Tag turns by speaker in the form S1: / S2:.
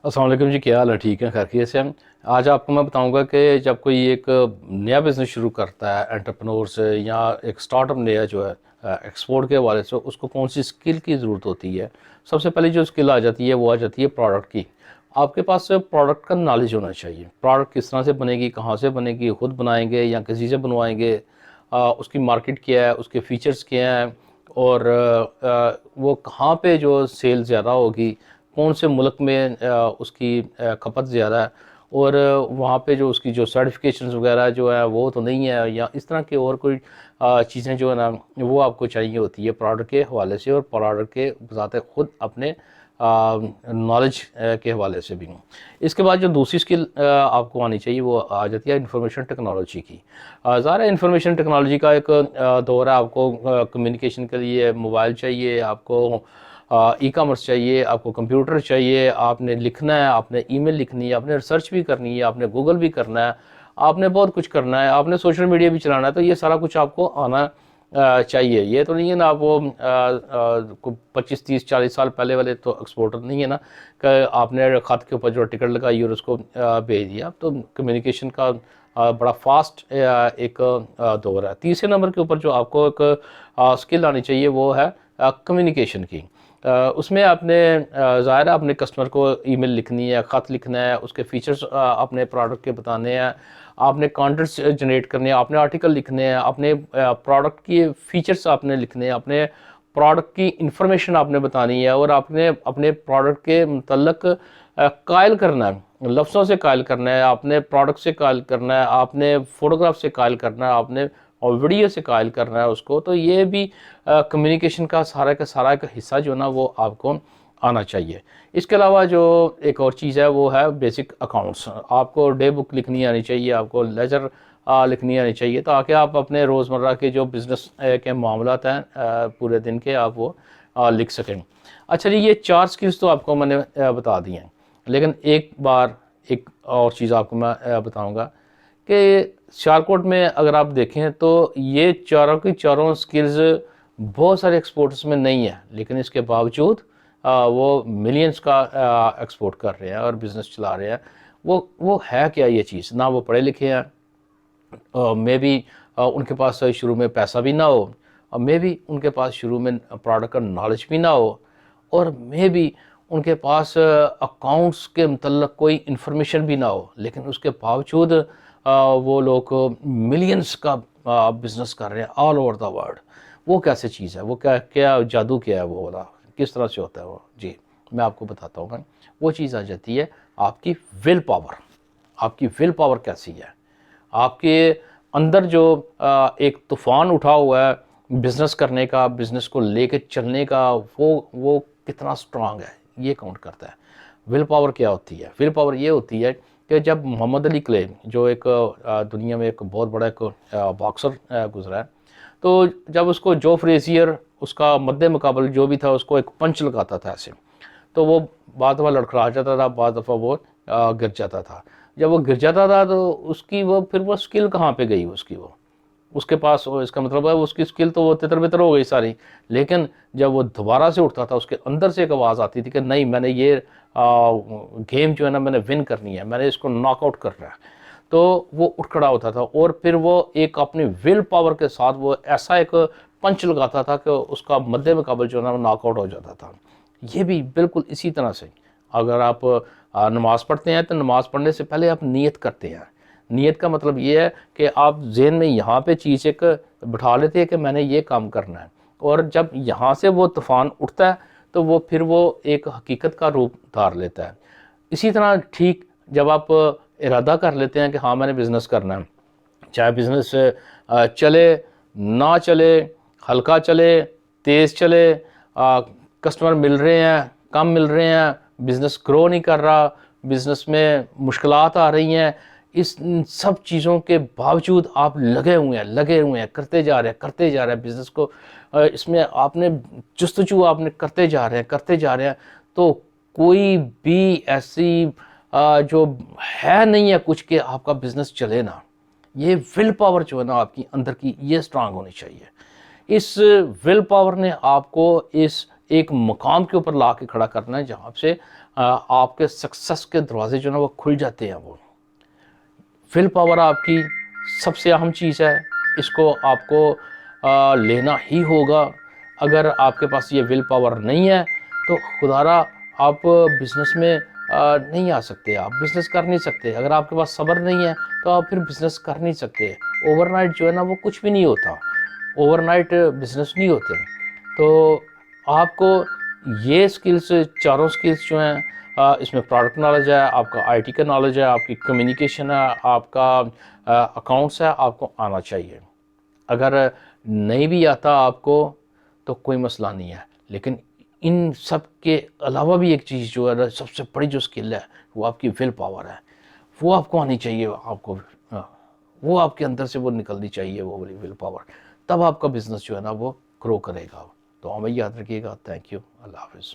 S1: السلام علیکم جی، کیا حال ہے؟ ٹھیک ہے، خیریت سے ہیں؟ آج آپ کو میں بتاؤں گا کہ جب کوئی ایک نیا بزنس شروع کرتا ہے انٹرپرنور سے، یا ایک سٹارٹ اپ نیا جو ہے ایکسپورٹ کے حوالے سے، اس کو کون سی اسکل کی ضرورت ہوتی ہے۔ سب سے پہلے جو اسکل آ جاتی ہے وہ آ جاتی ہے پروڈکٹ کی۔ آپ کے پاس پروڈکٹ کا نالج ہونا چاہیے، پروڈکٹ کس طرح سے بنے گی، کہاں سے بنے گی، خود بنائیں گے یا کسی سے بنوائیں گے، اس کی مارکیٹ کیا ہے، اس کے فیچرز کیا ہیں، اور وہ کہاں پہ جو سیل زیادہ ہوگی، کون سے ملک میں اس کی کھپت زیادہ ہے، اور وہاں پہ جو اس کی جو سرٹیفکیشنز وغیرہ جو ہے وہ تو نہیں ہے، یا اس طرح کے اور کوئی چیزیں جو ہے نا وہ آپ کو چاہیے ہوتی ہے پروڈکٹ کے حوالے سے، اور پروڈکٹ کے بذات خود اپنے نالج کے حوالے سے بھی۔ اس کے بعد جو دوسری اسکل آپ کو آنی چاہیے وہ آ جاتی ہے انفارمیشن ٹیکنالوجی کی۔ ظاہر ہے انفارمیشن ٹیکنالوجی کا ایک دور ہے، آپ کو کمیونیکیشن کے لیے موبائل چاہیے، آپ کو ای کامرس چاہیے، آپ کو کمپیوٹر چاہیے، آپ نے لکھنا ہے، آپ نے ای میل لکھنی ہے، آپ نے ریسرچ بھی کرنی ہے، آپ نے گوگل بھی کرنا ہے، آپ نے بہت کچھ کرنا ہے، آپ نے سوشل میڈیا بھی چلانا ہے، تو یہ سارا کچھ آپ کو آنا چاہیے۔ یہ تو نہیں ہے نا آپ وہ 25 30 40 سال پہلے والے تو ایکسپورٹر نہیں ہے نا کہ آپ نے خط کے اوپر جو ٹکٹ لگائی اور اس کو بھیج دیا۔ تو کمیونیکیشن کا بڑا فاسٹ ایک دور ہے۔ تیسرے نمبر کے اوپر جو آپ کو ایک اسکل آنی چاہیے وہ ہے کمیونیکیشن کی۔ اس میں آپ نے ظاہر ہے اپنے کسٹمر کو ای میل لکھنی ہے، خط لکھنا ہے، اس کے فیچرز اپنے پروڈکٹ کے بتانے ہیں، آپ نے کانٹینٹس جنریٹ کرنے ہیں، آپ نے آرٹیکل لکھنے ہیں، اپنے پروڈکٹ کی فیچرز آپ نے لکھنے ہیں، اپنے پروڈکٹ کی انفارمیشن آپ نے بتانی ہے، اور آپ نے اپنے پروڈکٹ کے متعلق قائل کرنا ہے، لفظوں سے قائل کرنا ہے، آپ نے پروڈکٹ سے قائل کرنا ہے، آپ نے فوٹوگراف سے قائل کرنا ہے، آپ نے اور ویڈیو سے قائل کرنا ہے اس کو۔ تو یہ بھی کمیونیکیشن کا سارا ایک حصہ جو ہے نا وہ آپ کو آنا چاہیے۔ اس کے علاوہ جو ایک اور چیز ہے وہ ہے بیسک اکاؤنٹس۔ آپ کو ڈے بک لکھنی آنی چاہیے، آپ کو لیجر لکھنی آنی چاہیے، تاکہ آپ اپنے روزمرہ کے جو بزنس کے معاملات ہیں پورے دن کے آپ وہ لکھ سکیں۔ اچھا جی، یہ 4 سکلز تو آپ کو میں نے بتا دی ہیں، لیکن ایک بار ایک اور چیز آپ کو میں بتاؤں گا کہ شارکوٹ میں اگر آپ دیکھیں تو یہ چاروں کی چاروں سکلز بہت سارے ایکسپورٹس میں نہیں ہے، لیکن اس کے باوجود وہ ملینز کا ایکسپورٹ کر رہے ہیں اور بزنس چلا رہے ہیں۔ وہ ہے کیا یہ چیز؟ نہ وہ پڑھے لکھے ہیں، مے بی ان کے پاس شروع میں پیسہ بھی نہ ہو، اور مے بی ان کے پاس شروع میں پروڈکٹ کا نالج بھی نہ ہو، اور مے بی ان کے پاس اکاؤنٹس کے متعلق کوئی انفارمیشن بھی نہ ہو، لیکن اس کے باوجود وہ لوگ ملینز کا بزنس کر رہے ہیں آل اوور دا ورلڈ۔ وہ کیسے چیز ہے؟ وہ کیا جادو کیا ہے وہ والا؟ کس طرح سے ہوتا ہے وہ؟ جی میں آپ کو بتاتا ہوں گا۔ وہ چیز آ جاتی ہے آپ کی ول پاور۔ آپ کی ول پاور کیسی ہے؟ آپ کے اندر جو ایک طوفان اٹھا ہوا ہے بزنس کرنے کا، بزنس کو لے کے چلنے کا، وہ کتنا سٹرانگ ہے، یہ کاؤنٹ کرتا ہے۔ ول پاور کیا ہوتی ہے؟ ول پاور یہ ہوتی ہے کہ جب محمد علی کلے جو ایک دنیا میں ایک بہت بڑا ایک باکسر گزرا ہے، تو جب اس کو جو فریزیئر اس کا مد مقابل جو بھی تھا اس کو ایک پنچ لگاتا تھا ایسے، تو وہ بعض دفعہ لڑکھڑا جاتا تھا، بعض دفعہ وہ گر جاتا تھا۔ جب وہ گر جاتا تھا تو اس کی پھر وہ اسکل کہاں پہ گئی اس کے پاس؟ اس کا مطلب ہے اس کی اسکل تو وہ تتر بتر ہو گئی ساری، لیکن جب وہ دوبارہ سے اٹھتا تھا اس کے اندر سے ایک آواز آتی تھی کہ نہیں، میں نے یہ گیم جو ہے نا میں نے ون کرنی ہے، میں نے اس کو ناک آؤٹ کرنا ہے۔ تو وہ اٹھ کھڑا ہوتا تھا اور پھر وہ ایک اپنی ول پاور کے ساتھ وہ ایسا ایک پنچ لگاتا تھا کہ اس کا مد مقابل جو ہے نا وہ ناک آؤٹ ہو جاتا تھا۔ یہ بھی بالکل اسی طرح سے اگر آپ نماز پڑھتے ہیں تو نماز پڑھنے سے پہلے آپ نیت کرتے ہیں۔ نیت کا مطلب یہ ہے کہ آپ ذہن میں یہاں پہ چیز ایک بٹھا لیتے ہیں کہ میں نے یہ کام کرنا ہے، اور جب یہاں سے وہ طوفان اٹھتا ہے تو وہ پھر وہ ایک حقیقت کا روپ دھار لیتا ہے۔ اسی طرح ٹھیک جب آپ ارادہ کر لیتے ہیں کہ ہاں میں نے بزنس کرنا ہے، چاہے بزنس چلے نہ چلے، ہلکا چلے تیز چلے، کسٹمر مل رہے ہیں کم مل رہے ہیں، بزنس گرو نہیں کر رہا، بزنس میں مشکلات آ رہی ہیں، اس سب چیزوں کے باوجود آپ لگے ہوئے ہیں کرتے جا رہے ہیں بزنس کو، اس میں آپ نے جستجو آپ نے کرتے جا رہے ہیں، تو کوئی بھی ایسی جو ہے نہیں ہے کچھ کہ آپ کا بزنس چلے نا۔ یہ ول پاور جو ہے نا آپ کی اندر کی، یہ سٹرانگ ہونی چاہیے۔ اس ول پاور نے آپ کو اس ایک مقام کے اوپر لا کے کھڑا کرنا ہے جہاں سے آپ کے سکسس کے دروازے جو ہے نا وہ کھل جاتے ہیں. وہ ول پاور آپ کی سب سے اہم چیز ہے, اس کو آپ کو لینا ہی ہوگا. اگر آپ کے پاس یہ ول پاور نہیں ہے تو خدارا آپ بزنس میں نہیں آ سکتے, آپ بزنس کر نہیں سکتے. اگر آپ کے پاس صبر نہیں ہے تو آپ پھر بزنس کر نہیں سکتے. اوور نائٹ جو ہے نا وہ کچھ بھی نہیں ہوتا, اوور نائٹ بزنس نہیں ہوتے. تو آپ کو یہ سکلز, چاروں سکلز جو ہیں, اس میں پروڈکٹ نالج ہے, آپ کا آئی ٹی کا نالج ہے, آپ کی کمیونیکیشن ہے, آپ کا اکاؤنٹس ہے, آپ کو آنا چاہیے. اگر نہیں بھی آتا آپ کو تو کوئی مسئلہ نہیں ہے, لیکن ان سب کے علاوہ بھی ایک چیز جو ہے سب سے بڑی جو سکل ہے وہ آپ کی ول پاور ہے. وہ آپ کو آنی چاہیے, آپ کو وہ آپ کے اندر سے وہ نکلنی چاہیے, وہ ول پاور. تب آپ کا بزنس جو ہے نا وہ گرو کرے گا. تو ہمیں یاد رکھیے گا. Thank you. اللہ حافظ.